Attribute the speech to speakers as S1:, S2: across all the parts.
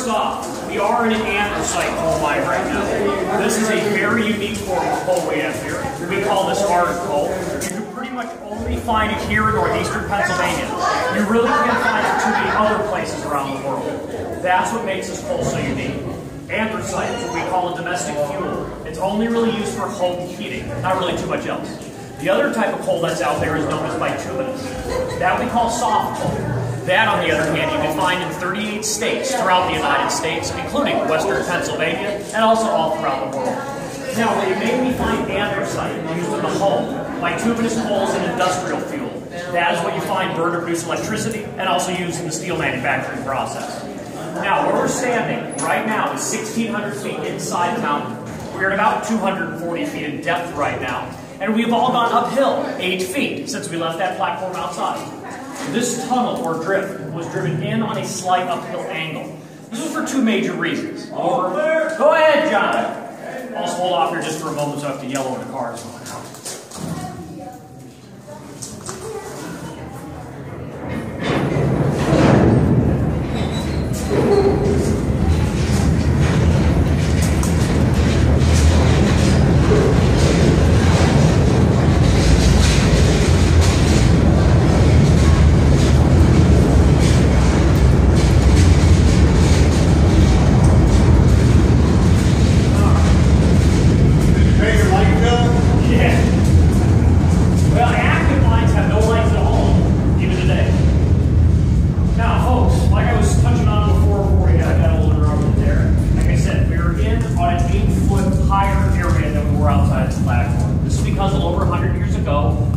S1: First off, we are in an anthracite coal mine right now. This is a very unique form of coal we have here. We call this hard coal. You can pretty much only find it here in northeastern Pennsylvania. You really can't find it too many other places around the world. That's what makes this coal so unique. Anthracite is what we call a domestic fuel. It's only really used for home heating, not really too much else. The other type of coal that's out there is known as bituminous. That we call soft coal. That, on the other hand, you can find in 38 states throughout the United States, including western Pennsylvania, and also all throughout the world. Now, they mainly find anthracite used in the home. Bituminous coal is an industrial fuel. That is what you find burned to produce electricity, and also used in the steel manufacturing process. Now, where we're standing right now is 1,600 feet inside the mountain. We're at about 240 feet in depth right now, and we've all gone uphill 8 feet since we left that platform outside. This tunnel, or drift, was driven in on a slight uphill angle. This was for two major reasons. Go ahead, John. I'll just hold off here just for a moment so I have to yell over the cars.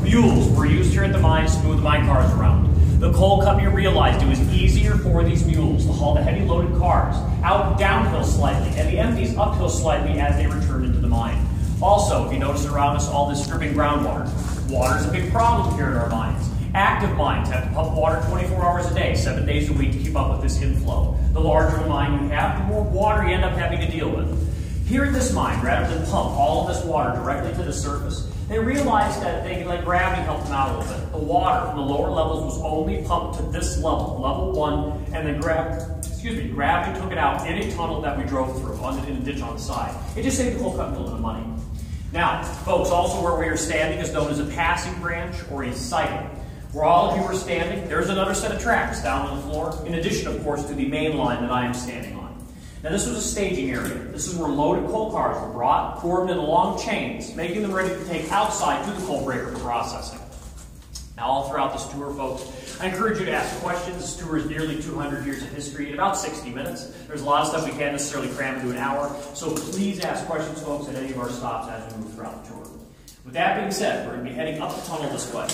S1: Mules were used here at the mines to move the mine cars around. The coal company realized it was easier for these mules to haul the heavy loaded cars out downhill slightly and the empties uphill slightly as they returned into the mine. Also, if you notice around us all this dripping groundwater, water is a big problem here at our mines. Active mines have to pump water 24 hours a day, 7 days a week to keep up with this inflow. The larger the mine you have, the more water you end up having to deal with. Here at this mine, rather than pump all of this water directly to the surface, they realized that they could let gravity help them out a little bit. The water from the lower levels was only pumped to this level, level 1, and then gravity took it out in a tunnel that we drove through, in a ditch on the side. It just saved the whole company a little bit of money. Now, folks, also where we are standing is known as a passing branch or a siding. Where all of you are standing, there's another set of tracks down on the floor, in addition, of course, to the main line that I am standing on. Now, this was a staging area. This is where loaded coal cars were brought, formed in long chains, making them ready to take outside to the coal breaker for processing. Now, all throughout this tour, folks, I encourage you to ask questions. This tour is nearly 200 years of history in about 60 minutes. There's a lot of stuff we can't necessarily cram into an hour, so please ask questions, folks, at any of our stops as we move throughout the tour. With that being said, we're going to be heading up the tunnel this way.